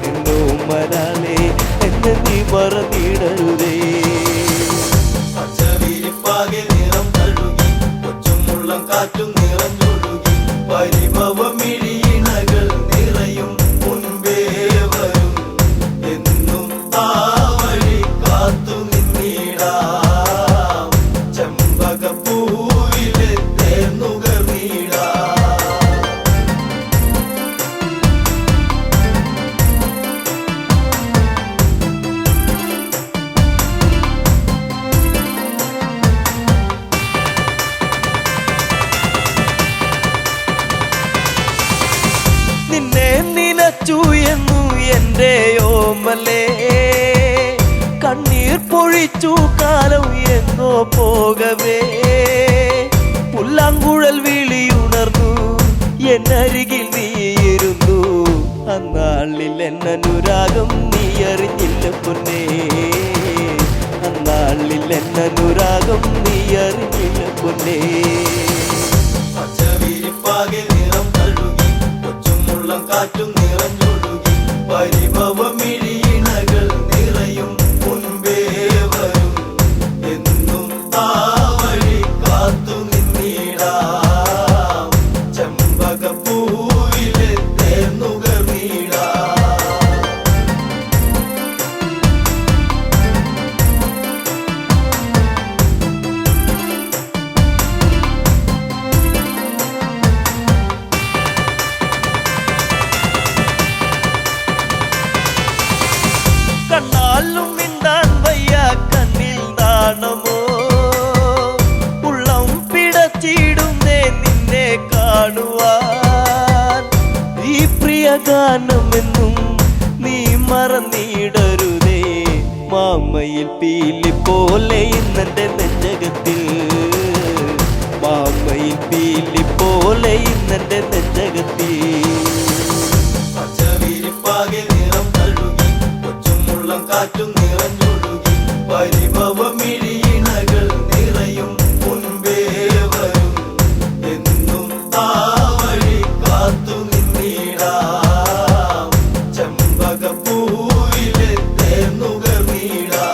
[SPEAKER 5] എന്നോ മലാളെ എന്നെ നീ മറന്നിടരുതേ.
[SPEAKER 1] പച്ചവിരിപ്പാകെ നിറം തഴുകി കൊച്ചുമുള്ളം കാറ്റും നിറഞ്ഞൊഴുകി പരിഭവം ഇഴിയിണകൾ നിറയും മുൻപേ വരും എന്നും ആ വഴി കാത്തു നിന്നിടാം ചെമ്പകപ്പൂവിലെ തേനുകർന്നിടാം.
[SPEAKER 5] നിന്നെ നിനച്ചു എന്നു എൻ്റെ ഓമലേ കണ്ണീർ പൊഴിച്ചു കാലം എന്നോ പോകവേ പുല്ലാങ്കുഴൽ വിളിയുണർന്നു എന്നരികിൽ നീയിരുന്നു അന്നാളിൽ എന്നനുരാഗം നീ അറിഞ്ഞില്ല പൊന്നേ അന്നാളിൽ എന്നനുരാഗം നീ അറിഞ്ഞില്ല പൊന്നേ.
[SPEAKER 1] പച്ചവിരിപ്പാകെ നിറം തഴുകി കൊച്ചുമുള്ളം കാറ്റും നിറഞ്ഞൊഴുകി പരിഭവം ഇഴിയിണകൾ നിറയും മുൻപേ വരും എന്നും ആ വഴി കാത്തു നിന്നിടാം ചെമ്പകപ്പൂവിലെ തേനുകർന്നിടാം.
[SPEAKER 5] കണ്ണാലും മിണ്ടാൻ വയ്യ കണ്ണിൽ നാണമോ ഉള്ളം പിടച്ചിടുന്നേ നിന്നെ കാണുവാൻ ഈ പ്രിയ ഗാനമെന്നും നീ മറന്നിടരുതേ മാമയിൽ പീലി പോലെ ഇന്നെന്റെ നെഞ്ചകത്തിൽ മാമയിൽ പീലി പോലെ ഇന്നെന്റെ നെഞ്ചകത്തിൽ.
[SPEAKER 1] പച്ചവിരിപ്പാകെ നിറം തഴുകി കൊച്ചുമുള്ളം കാറ്റും നിറഞ്ഞൊഴുകി പരിഭവം ഇഴിയിണകൾ നിറയും മുൻപേ വരും എന്നും ആ വഴി കാത്തു നിന്നിടാം ചെമ്പകപ്പൂവിലെ തേനുകർന്നിടാം.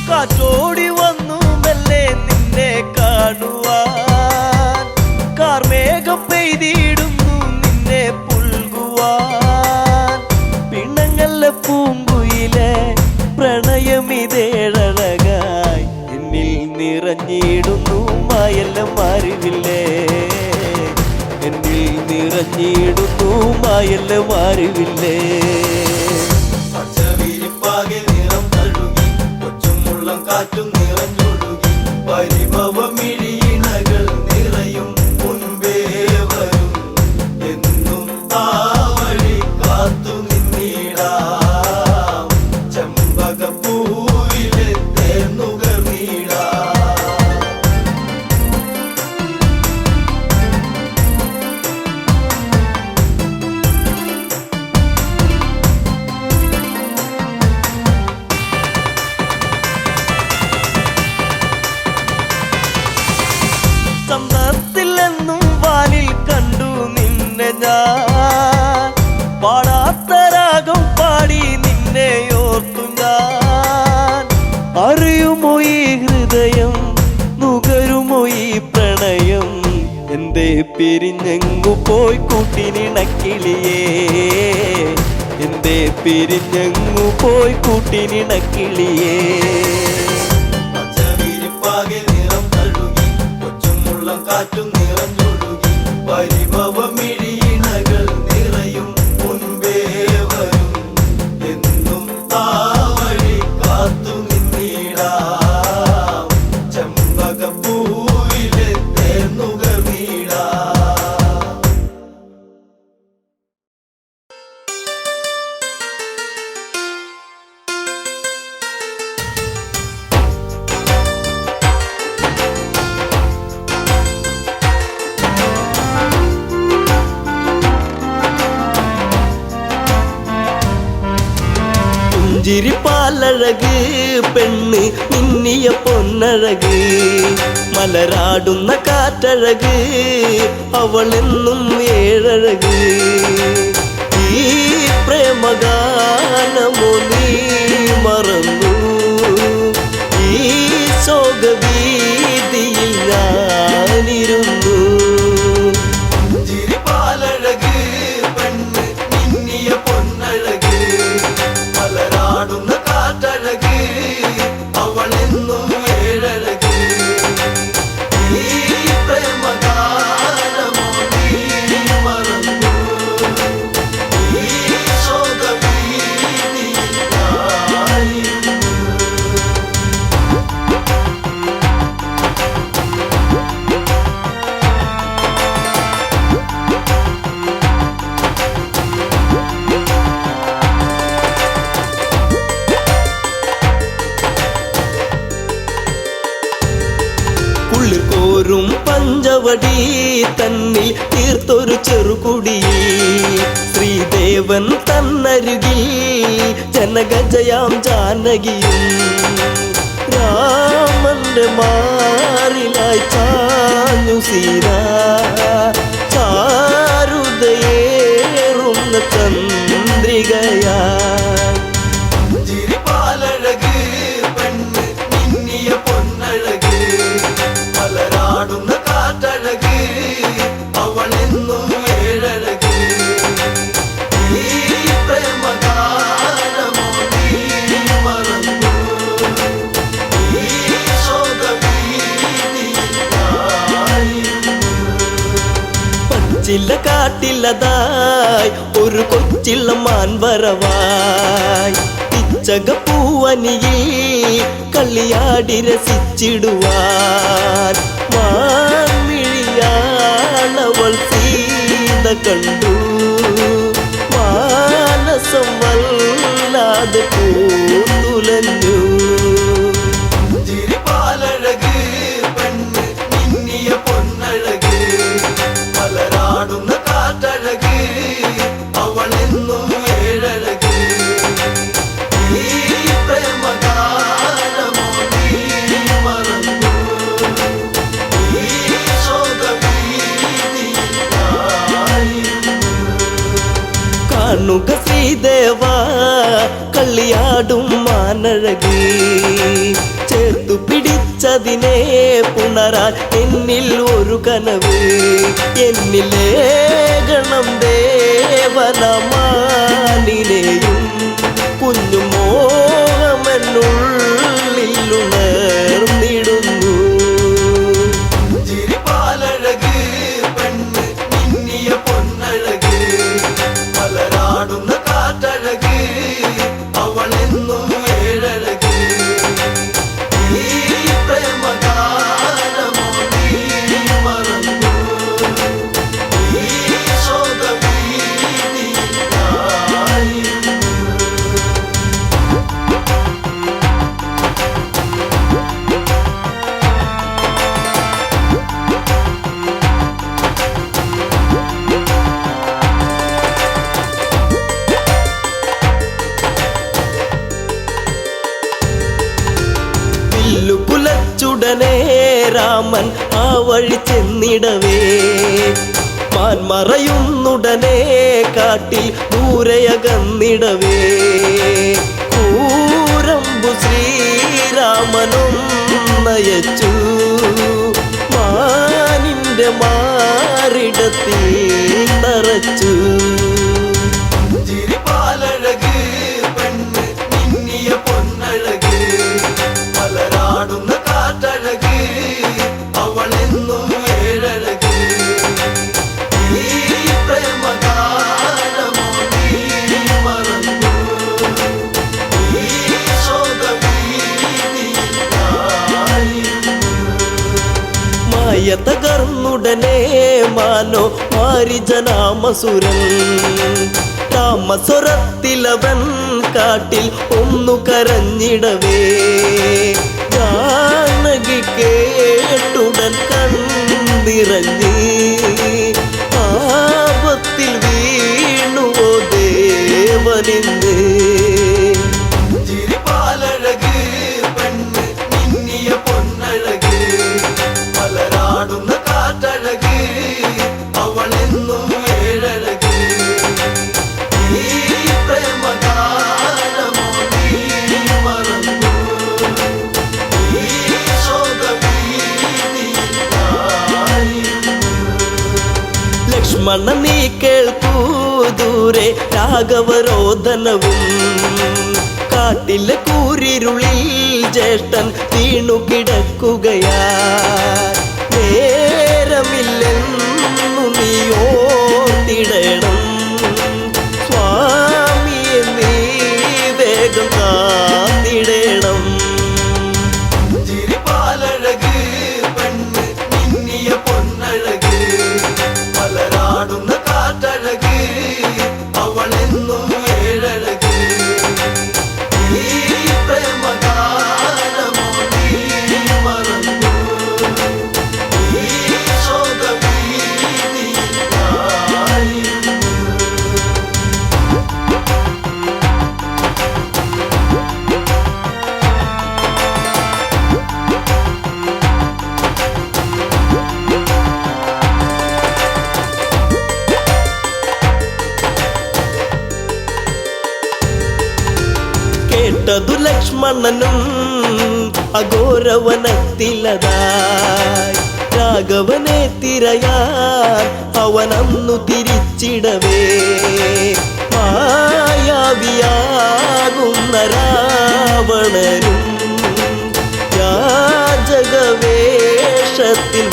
[SPEAKER 5] കാറ്റോടി വന്നു മെല്ലെ നിന്നെ കാണുവാൻ കാർമേഘം പെയ്തിടുന്നു നിന്നെ പുൽകുവാൻ പിണങ്ങല്ല പൂങ്കുയിലെ പ്രണയമിതേഴഴകായി എന്നിൽ നിറഞ്ഞിടുന്നു മായെല്ലാം അറിവില്ലേ എന്നിൽ നിറഞ്ഞിടുന്നു മായെല്ലാം അറിവില്ലേ.
[SPEAKER 1] പച്ചവിരിപ്പാകെ നിറം തഴുകി കൊച്ചു കൊച്ചുമുള്ളം കാറ്റും നിറഞ്ഞൊഴുകി പരിഭവമിഴിയിണകൾ നിറയും മുൻപേ വരും എന്നും ആ വഴി കാത്തു നിന്നിടാം ചെമ്പകപ്പൂവിലെ തേനുകർന്നിടാം.
[SPEAKER 5] ചന്തത്തിലെന്നും വാനിൽ കണ്ടു നിന്നെ ഞാൻ പാടാത്ത രാഗം പാടി നിന്നെ ഓർത്തു ഞാൻ. അറിയുമോ ഈ ഹൃദയം നുകരുമോ ഈ പ്രണയം എന്തേ പിരിഞ്ഞെങ്ങു പോയി കൂട്ടിനിണക്കിളിയേ എന്തേ പിരിഞ്ഞെങ്ങു പോയി കൂട്ടിനിണക്കിളിയേ.
[SPEAKER 1] പച്ചവിരിപ്പാകെ നിറം തഴുകി കൊച്ചുമുള്ളം കാറ്റും നിറഞ്ഞൊഴുകി പരിഭവമിഴിയിണകൾ നിറയും മുൻപേ വരും എന്നും ആ വഴി കാത്തു നിന്നിടാം ചെമ്പകപ്പൂവിലെ തേനുകർന്നിടാം.
[SPEAKER 5] പുഞ്ചിരിപ്പാലഴക് പെണ്ണ് മിന്നിയ പൊന്നഴക് മലരാടുന്ന കാറ്റഴക് അവളെന്നും ഏഴഴക്. ഈ പ്രേമഗാനമോ നീ മറന്നു ഈ ശോകവീതിയിൽ ഞാനിരുന്നു.
[SPEAKER 1] പുഞ്ചിരിപ്പാലഴക് പെണ്ണ് മിന്നിയ പൊന്നഴക് മലരാടുന്ന കാറ്റഴക് അവളെന്നും ഏഴഴക്. ഈ പ്രേമഗാനമോ നീ മറന്നു ഈ ശോകവീതിയിൽ ഞാനിരുന്നു.
[SPEAKER 5] കുളിർകോരും പഞ്ചവടി തന്നിൽ തീർത്തൊരു ചെറുകുടി ശ്രീദേവൻ തന്നരുകിൽ ജനഗജയാം ജാനകിയും രാമന്റെ മാറിലായി ചാഞ്ഞു സീത ചാരുതയേറുന്ന ചന്ദ്രികയായി.
[SPEAKER 1] പുഞ്ചിരിപ്പാലഴക് പെണ്ണ് മിന്നിയ പൊന്നഴക് മലരാടുന്ന കാറ്റഴക് അവളെന്നും ഏഴഴക്. ഈ പ്രേമഗാനമോ നീ മറന്നു ഈ ശോകവീതിയിൽ ഞാനിരുന്നു.
[SPEAKER 5] പച്ചില കാട്ടിലതായി ഒരു കൊച്ചിള്ള മാൻവരവായി പിച്ചകപ്പൂവനിയിൽ കളിയാടി രസിച്ചിടുവാൻ മാൻമിഴിയാളവൾ സീത കണ്ടു മാനസം വല്ലാതെ പൂത്തുലഞ്ഞു.
[SPEAKER 1] പുഞ്ചിരിപ്പാലഴക് പെണ്ണ് മിന്നിയ പൊന്നഴക് മലരാടുന്ന കാറ്റഴക് അവളെന്നും ഏഴഴക്. ഈ പ്രേമഗാനമോ നീ മറന്നു ഈ ശോകവീതിയിൽ ഞാനിരുന്നു.
[SPEAKER 5] കാണുക ശ്രീദേവ കളിയാടും മാനഴകി ചേർത്തു പിടിച്ചതിനെ പുണരാൻ എന്നിൽ ഒരു കനവ് എന്നിലേ ഗണം ദേവനമാനിനെയും കുഞ്ഞു മോഹമെന്നുള്ളിൽ ഉണർന്നിടുന്നു.
[SPEAKER 1] പുഞ്ചിരിപ്പാലഴക് പെണ്ണ് മിന്നിയ പൊന്നഴക് മലരാടുന്ന കാറ്റഴക് അവളെന്നും ഏഴഴക്.
[SPEAKER 5] വില്ലു കുലച്ചുടനെ രാമൻ ആ വഴി ചെന്നിടവേ മാൻമറയുന്നുടനെ കാട്ടിൽ ദൂരയകന്നിടവേ കൂരമ്പു ശ്രീരാമനൊന്നയച്ചു മാനിന്റെ മാറിടത്തിൽ തറച്ചു.
[SPEAKER 1] ചിരിപ്പാലഴക് പെണ്ണ് മിന്നിയ പൊന്നഴക് മലരാടുന്ന കാറ്റഴക് അവളെന്നും ഏഴഴക് ഈ പ്രേമഗാനമോ നീ മറന്നു ഈ ശോകവീതിയിലായിരുന്നു.
[SPEAKER 5] മായ തകർന്നുടനെ മാനോ മാരിജനാമസുരൻ രാമസ്വരത്തിലവൻ കാട്ടിൽ ഒന്നു കരഞ്ഞിടവേ ജാനകി കേട്ടുടൻ കണ്ണിറങ്ങി ആപത്തിൽ വീണുവോ ദേവനിന്ന്.
[SPEAKER 1] ചിരിപ്പാലഴക് പെണ്ണ് മിന്നിയ പൊന്നഴക് മലരാടുന്ന കാറ്റഴക് അവളെന്നും ഏഴഴക് ഈ പ്രേമഗാനമോ നീ മറന്നു ഈ ശോകവീതിയിലായിരുന്നു.
[SPEAKER 5] ലക്ഷ്മണ നീ കേൾക്കൂ ദൂരെ രാഘവരോധനവും കാട്ടിലെ കൂരിരുളിൽ ജ്യേഷ്ഠൻ വീണു കിടക്കുകയാ നേരമില്ലെന്നു നീ ഓർത്തിടണം സ്വാമിയെ നീ വേഗം കാത്തിടണം.
[SPEAKER 1] ചിരിപ്പാലഴക് പെണ്ണ് മിന്നിയ പൊന്നഴക് മലരാടുന്ന കാറ്റഴക് അവളെന്നും ഏഴഴക് ഈ പ്രേമഗാനമോ നീ മറന്നു ഈ ശോകവീതിയിലായിരുന്നു.
[SPEAKER 5] കേട്ടതു ലക്ഷ്മണനും അഘോരവനത്തിലതായി രാഘവനെ തിരയാൻ അവനന്നു തിരിച്ചിടവേ മായാവിയാകുന്ന രാവണനും യാചകവേഷത്തിൽ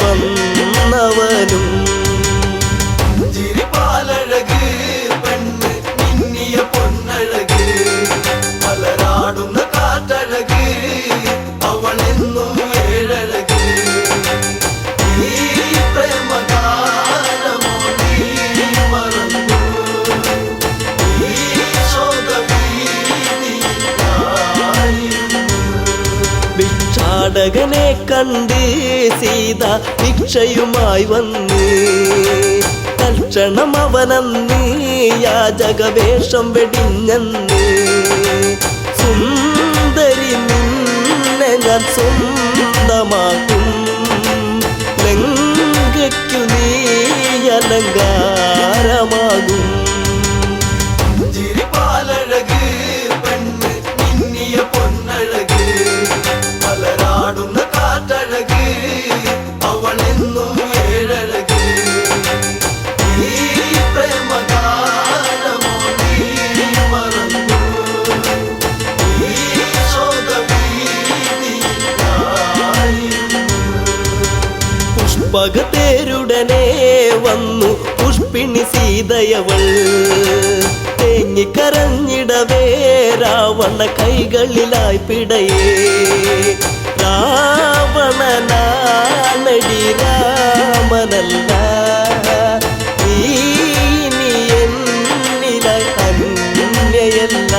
[SPEAKER 5] വന്നവനും.
[SPEAKER 1] ചിരിപ്പാലഴക് പെണ്ണ് മിന്നിയ പൊന്നഴക് മലരാടുന്ന കാറ്റഴക് അവളെന്നും ഏഴഴക് ഈ പ്രേമഗാനമോ നീ മറന്നു ഈ ശോകവീതിയിലായിരുന്നു.
[SPEAKER 5] ഭിക്ഷാടകനെ കണ്ട് സീത ഭിക്ഷയുമായി വന്ന് തൽക്ഷണം അവനന്ന് യാചകവേഷം വെടിഞ്ഞന്ന് സുന്ദരി നിന്നെ ഞാൻ സ്വന്തമാക്കും ലങ്കയ്ക്കു നീ അലങ്കാരമാകും.
[SPEAKER 1] ചിരിപ്പാലഴക് പെണ്ണ് മിന്നിയ പൊന്നഴക് മലരാടുന്ന കാറ്റഴക് അവളെന്നും ഏഴഴക് ഈ പ്രേമഗാനമോ നീ മറന്നു ഈ ശോകവീതിയിലായിരുന്നു.
[SPEAKER 5] പുഷ്പകത്തേരുടനെ വന്നു പുഷ്പിണി സീതയവൾ തേങ്ങിക്കരഞ്ഞിടവേ രാവണ കൈകളിലായി പിടയേ രാവണനാണടി രാമനല്ല നീ ഇനി എന്നിലായി അന്യയല്ല.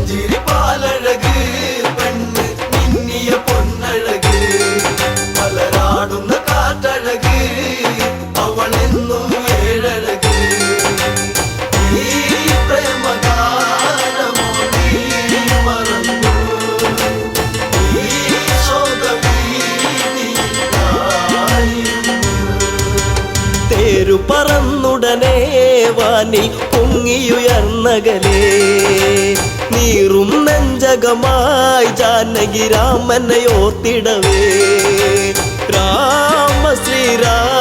[SPEAKER 1] ചിരിപ്പാലഴക് പെണ്ണ് മിന്നിയ പൊന്നഴക് മലരാടുന്ന കാറ്റഴക് അവളെന്നും ഏഴഴക് ഈ പ്രേമഗാനമോ നീ മറന്നു
[SPEAKER 5] വാനിൽ പൊങ്ങിയുയർന്നകലേ നീറും നെഞ്ചകമായി ജാനകി രാമനെ ഓർത്തിടവേ രാമ ശ്രീരാമ